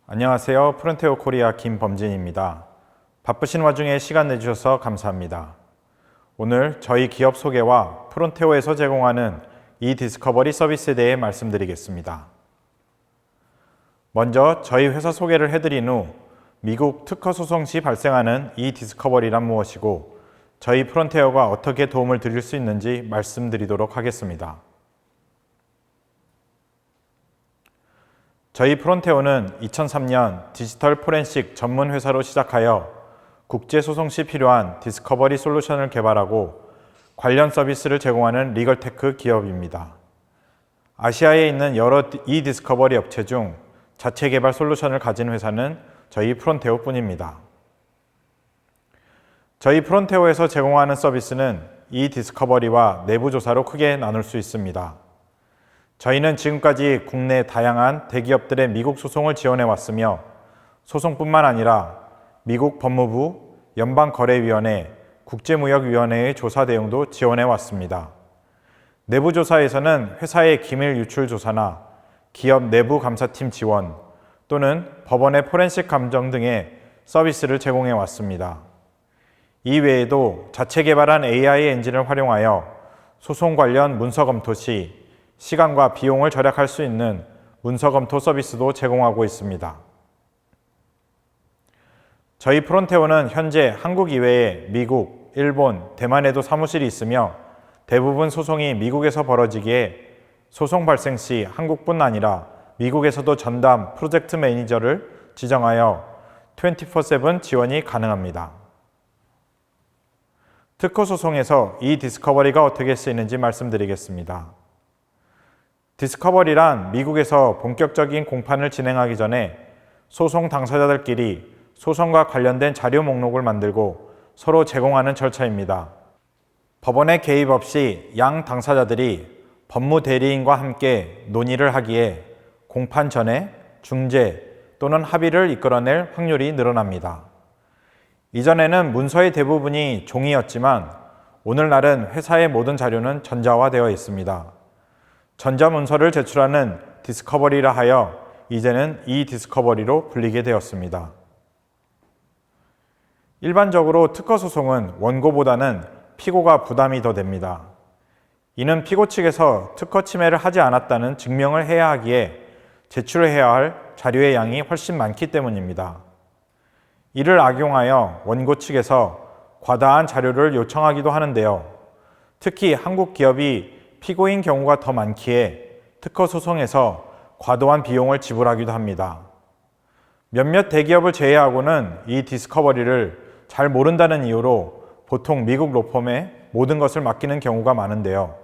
안녕하세요. 프론테오 코리아 김범진입니다. 바쁘신 와중에 시간 내주셔서 감사합니다. 오늘 저희 기업 소개와 프론테오에서 제공하는 이디스커버리 서비스에 대해 말씀드리겠습니다. 먼저 저희 회사 소개를 해드린 후 미국 특허 소송 시 발생하는 이디스커버리란 무엇이고 저희 프론테오가 어떻게 도움을 드릴 수 있는지 말씀드리도록 하겠습니다. 저희 프론테오는 2003년 디지털 포렌식 전문 회사로 시작하여 국제 소송 시 필요한 디스커버리 솔루션을 개발하고 관련 서비스를 제공하는 리걸테크 기업입니다. 아시아에 있는 여러 이디스커버리 업체 중 자체 개발 솔루션을 가진 회사는 저희 프론테오 뿐입니다. 저희 프론테오에서 제공하는 서비스는 이디스커버리와 내부 조사로 크게 나눌 수 있습니다. 저희는 지금까지 국내 다양한 대기업들의 미국 소송을 지원해 왔으며 소송뿐만 아니라 미국 법무부, 연방거래위원회, 국제무역위원회의 조사 내용도 지원해 왔습니다. 내부 조사에서는 회사의 기밀 유출 조사나 기업 내부 감사팀 지원 또는 법원의 포렌식 감정 등의 서비스를 제공해 왔습니다. 이 외에도 자체 개발한 AI 엔진을 활용하여 소송 관련 문서 검토 시 시간과 비용을 절약할 수 있는 문서 검토 서비스도 제공하고 있습니다. 저희 프론테오는 현재 한국 이외에 미국, 일본, 대만에도 사무실이 있으며 대부분 소송이 미국에서 벌어지기에 소송 발생 시 한국뿐 아니라 미국에서도 전담 프로젝트 매니저를 지정하여 24/7 지원이 가능합니다. 특허 소송에서 이 디스커버리가 어떻게 쓰이는지 말씀드리겠습니다. 디스커버리란 미국에서 본격적인 공판을 진행하기 전에 소송 당사자들끼리 소송과 관련된 자료 목록을 만들고 서로 제공하는 절차입니다. 법원의 개입 없이 양 당사자들이 법무 대리인과 함께 논의를 하기에 공판 전에 중재 또는 합의를 이끌어낼 확률이 늘어납니다. 이전에는 문서의 대부분이 종이였지만 오늘날은 회사의 모든 자료는 전자화되어 있습니다. 전자문서를 제출하는 디스커버리라 하여 이제는 이 디스커버리로 불리게 되었습니다. 일반적으로 특허 소송은 원고보다는 피고가 부담이 더 됩니다. 이는 피고 측에서 특허 침해를 하지 않았다는 증명을 해야 하기에 제출해야 할 자료의 양이 훨씬 많기 때문입니다. 이를 악용하여 원고 측에서 과다한 자료를 요청하기도 하는데요. 특히 한국 기업이 피고인 경우가 더 많기에 특허 소송에서 과도한 비용을 지불하기도 합니다. 몇몇 대기업을 제외하고는 이 디스커버리를 잘 모른다는 이유로 보통 미국 로펌에 모든 것을 맡기는 경우가 많은데요.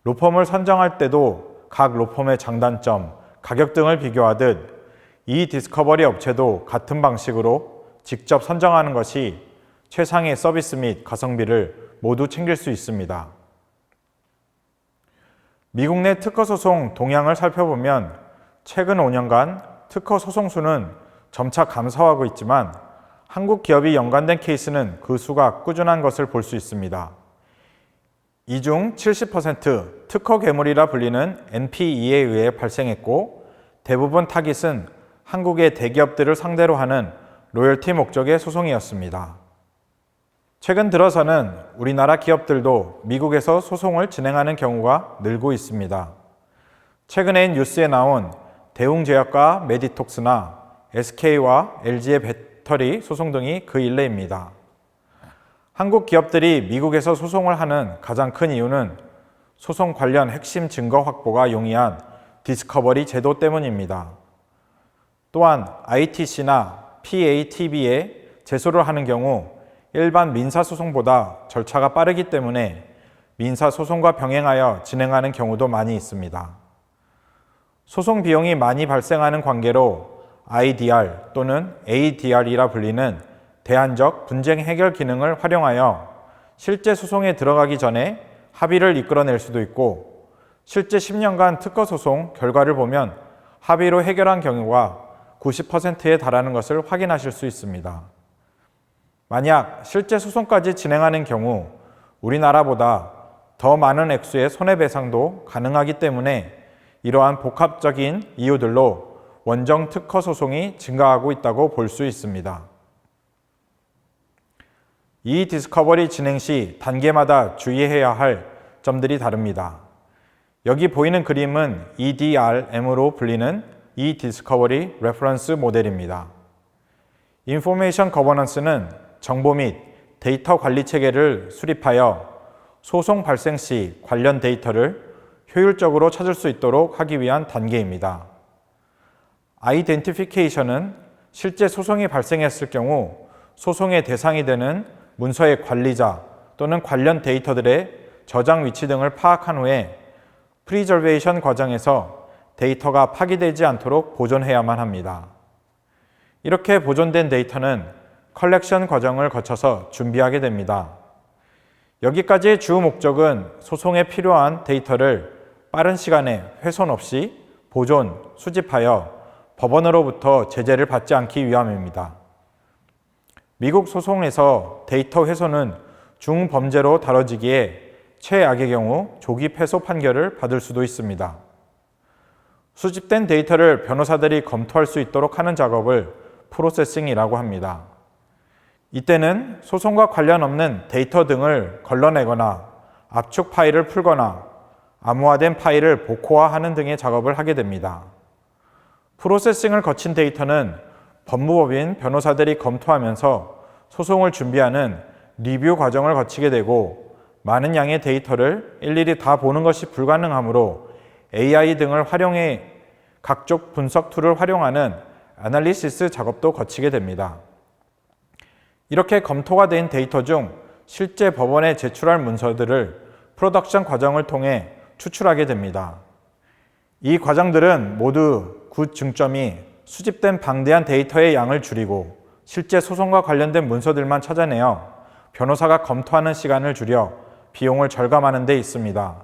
로펌을 선정할 때도 각 로펌의 장단점, 가격 등을 비교하듯 이 디스커버리 업체도 같은 방식으로 직접 선정하는 것이 최상의 서비스 및 가성비를 모두 챙길 수 있습니다. 미국 내 특허 소송 동향을 살펴보면 최근 5년간 특허 소송 수는 점차 감소하고 있지만 한국 기업이 연관된 케이스는 그 수가 꾸준한 것을 볼 수 있습니다. 이 중 70% 특허 괴물이라 불리는 NPE에 의해 발생했고 대부분 타깃은 한국의 대기업들을 상대로 하는 로열티 목적의 소송이었습니다. 최근 들어서는 우리나라 기업들도 미국에서 소송을 진행하는 경우가 늘고 있습니다. 최근엔 뉴스에 나온 대웅제약과 메디톡스나 SK와 LG의 배터리 소송 등이 그 일례입니다. 한국 기업들이 미국에서 소송을 하는 가장 큰 이유는 소송 관련 핵심 증거 확보가 용이한 디스커버리 제도 때문입니다. 또한 ITC나 PATB에 제소를 하는 경우 일반 민사소송보다 절차가 빠르기 때문에 민사소송과 병행하여 진행하는 경우도 많이 있습니다. 소송 비용이 많이 발생하는 관계로 IDR 또는 ADR이라 불리는 대안적 분쟁 해결 기능을 활용하여 실제 소송에 들어가기 전에 합의를 이끌어낼 수도 있고, 실제 10년간 특허 소송 결과를 보면 합의로 해결한 경우가 90%에 달하는 것을 확인하실 수 있습니다. 만약 실제 소송까지 진행하는 경우 우리나라보다 더 많은 액수의 손해배상도 가능하기 때문에 이러한 복합적인 이유들로 원정 특허 소송이 증가하고 있다고 볼 수 있습니다. 이 디스커버리 진행 시 단계마다 주의해야 할 점들이 다릅니다. 여기 보이는 그림은 EDRM으로 불리는 이 디스커버리 레퍼런스 모델입니다. 인포메이션 거버넌스는 정보 및 데이터 관리 체계를 수립하여 소송 발생 시 관련 데이터를 효율적으로 찾을 수 있도록 하기 위한 단계입니다. 아이덴티피케이션은 실제 소송이 발생했을 경우 소송의 대상이 되는 문서의 관리자 또는 관련 데이터들의 저장 위치 등을 파악한 후에 프리저베이션 과정에서 데이터가 파기되지 않도록 보존해야만 합니다. 이렇게 보존된 데이터는 컬렉션 과정을 거쳐서 준비하게 됩니다. 여기까지의 주 목적은 소송에 필요한 데이터를 빠른 시간에 훼손 없이 보존, 수집하여 법원으로부터 제재를 받지 않기 위함입니다. 미국 소송에서 데이터 훼손은 중범죄로 다뤄지기에 최악의 경우 조기 패소 판결을 받을 수도 있습니다. 수집된 데이터를 변호사들이 검토할 수 있도록 하는 작업을 프로세싱이라고 합니다. 이때는 소송과 관련 없는 데이터 등을 걸러내거나 압축 파일을 풀거나 암호화된 파일을 복호화하는 등의 작업을 하게 됩니다. 프로세싱을 거친 데이터는 법무법인 변호사들이 검토하면서 소송을 준비하는 리뷰 과정을 거치게 되고 많은 양의 데이터를 일일이 다 보는 것이 불가능하므로 AI 등을 활용해 각종 분석 툴을 활용하는 애널리시스 작업도 거치게 됩니다. 이렇게 검토가 된 데이터 중 실제 법원에 제출할 문서들을 프로덕션 과정을 통해 추출하게 됩니다. 이 과정들은 모두 굿 중점이 수집된 방대한 데이터의 양을 줄이고 실제 소송과 관련된 문서들만 찾아내어 변호사가 검토하는 시간을 줄여 비용을 절감하는 데 있습니다.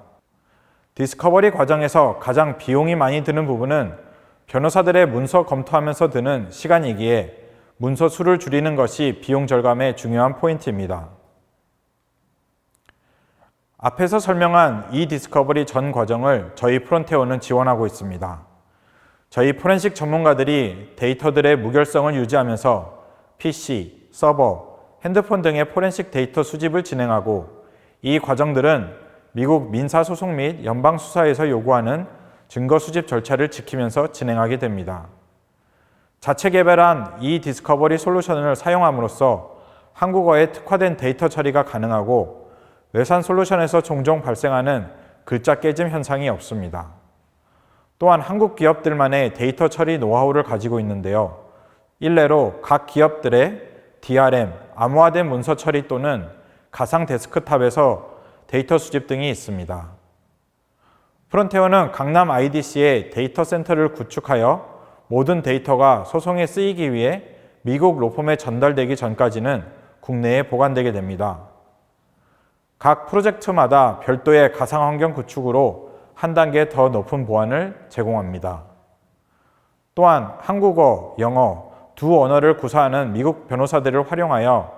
디스커버리 과정에서 가장 비용이 많이 드는 부분은 변호사들의 문서 검토하면서 드는 시간이기에 문서 수를 줄이는 것이 비용 절감의 중요한 포인트입니다. 앞에서 설명한 이 디스커버리 전 과정을 저희 프론테어는 지원하고 있습니다. 저희 포렌식 전문가들이 데이터들의 무결성을 유지하면서 PC, 서버, 핸드폰 등의 포렌식 데이터 수집을 진행하고 이 과정들은 미국 민사소송 및 연방수사에서 요구하는 증거 수집 절차를 지키면서 진행하게 됩니다. 자체 개발한 이 디스커버리 솔루션을 사용함으로써 한국어에 특화된 데이터 처리가 가능하고 외산 솔루션에서 종종 발생하는 글자 깨짐 현상이 없습니다. 또한 한국 기업들만의 데이터 처리 노하우를 가지고 있는데요. 일례로 각 기업들의 DRM, 암호화된 문서 처리 또는 가상 데스크탑에서 데이터 수집 등이 있습니다. 프론테어는 강남 IDC에 데이터 센터를 구축하여 모든 데이터가 소송에 쓰이기 위해 미국 로펌에 전달되기 전까지는 국내에 보관되게 됩니다. 각 프로젝트마다 별도의 가상환경 구축으로 한 단계 더 높은 보안을 제공합니다. 또한 한국어, 영어 두 언어를 구사하는 미국 변호사들을 활용하여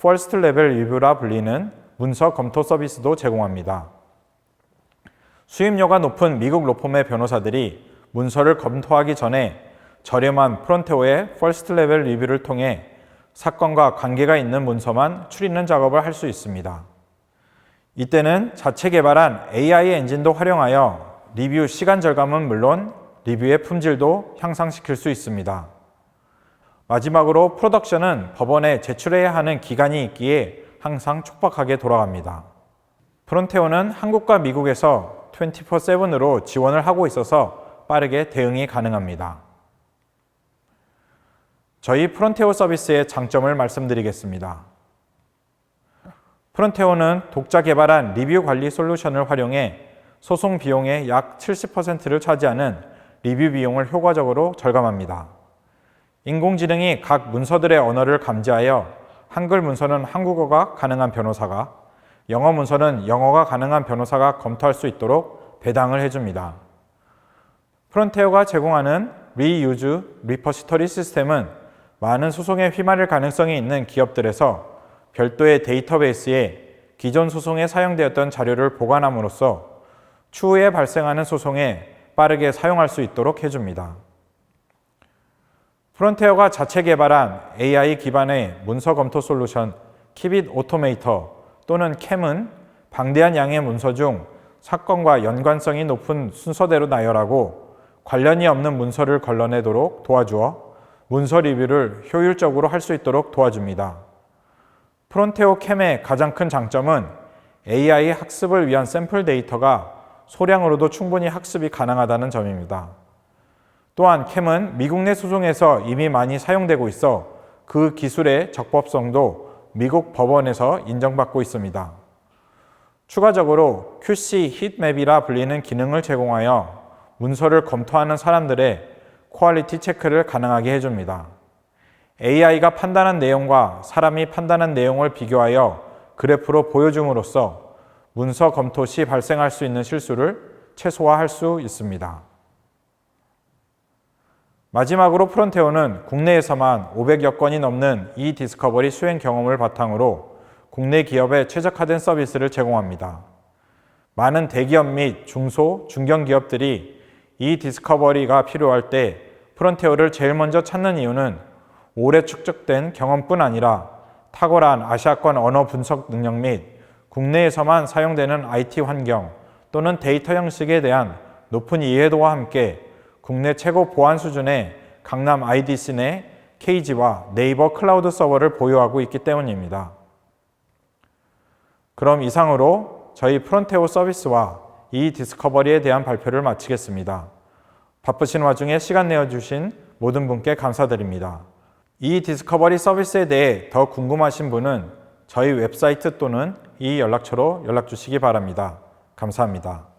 퍼스트 레벨 리뷰라 불리는 문서 검토 서비스도 제공합니다. 수임료가 높은 미국 로펌의 변호사들이 문서를 검토하기 전에 저렴한 프론테어의 퍼스트 레벨 리뷰를 통해 사건과 관계가 있는 문서만 추리는 작업을 할 수 있습니다. 이때는 자체 개발한 AI 엔진도 활용하여 리뷰 시간 절감은 물론 리뷰의 품질도 향상시킬 수 있습니다. 마지막으로 프로덕션은 법원에 제출해야 하는 기간이 있기에 항상 촉박하게 돌아갑니다. 프론테어는 한국과 미국에서 24/7으로 지원을 하고 있어서 빠르게 대응이 가능합니다. 저희 프론테어 서비스의 장점을 말씀드리겠습니다. 프론테어는 독자 개발한 리뷰 관리 솔루션을 활용해 소송 비용의 약 70%를 차지하는 리뷰 비용을 효과적으로 절감합니다. 인공지능이 각 문서들의 언어를 감지하여 한글 문서는 한국어가 가능한 변호사가, 영어 문서는 영어가 가능한 변호사가 검토할 수 있도록 배당을 해줍니다. 프론테어가 제공하는 Reuse 리포지터리 시스템은 많은 소송에 휘말릴 가능성이 있는 기업들에서 별도의 데이터베이스에 기존 소송에 사용되었던 자료를 보관함으로써 추후에 발생하는 소송에 빠르게 사용할 수 있도록 해줍니다. 프론테어가 자체 개발한 AI 기반의 문서 검토 솔루션 키빗 오토메이터 또는 캠은 방대한 양의 문서 중 사건과 연관성이 높은 순서대로 나열하고 관련이 없는 문서를 걸러내도록 도와주어 문서 리뷰를 효율적으로 할 수 있도록 도와줍니다. 프론테어 캠의 가장 큰 장점은 AI 학습을 위한 샘플 데이터가 소량으로도 충분히 학습이 가능하다는 점입니다. 또한 캠은 미국 내 소송에서 이미 많이 사용되고 있어 그 기술의 적법성도 미국 법원에서 인정받고 있습니다. 추가적으로 QC 히트맵이라 불리는 기능을 제공하여 문서를 검토하는 사람들의 퀄리티 체크를 가능하게 해줍니다. AI가 판단한 내용과 사람이 판단한 내용을 비교하여 그래프로 보여줌으로써 문서 검토 시 발생할 수 있는 실수를 최소화할 수 있습니다. 마지막으로 프론테어는 국내에서만 500여 건이 넘는 이디스커버리 수행 경험을 바탕으로 국내 기업에 최적화된 서비스를 제공합니다. 많은 대기업 및 중소, 중견기업들이 이디스커버리가 필요할 때 프론테어를 제일 먼저 찾는 이유는 오래 축적된 경험뿐 아니라 탁월한 아시아권 언어 분석 능력 및 국내에서만 사용되는 IT 환경 또는 데이터 형식에 대한 높은 이해도와 함께 국내 최고 보안 수준의 강남 IDC 내 KG와 네이버 클라우드 서버를 보유하고 있기 때문입니다. 그럼 이상으로 저희 프론테어 서비스와 이디스커버리에 대한 발표를 마치겠습니다. 바쁘신 와중에 시간 내어주신 모든 분께 감사드립니다. 이디스커버리 서비스에 대해 더 궁금하신 분은 저희 웹사이트 또는 이 연락처로 연락 주시기 바랍니다. 감사합니다.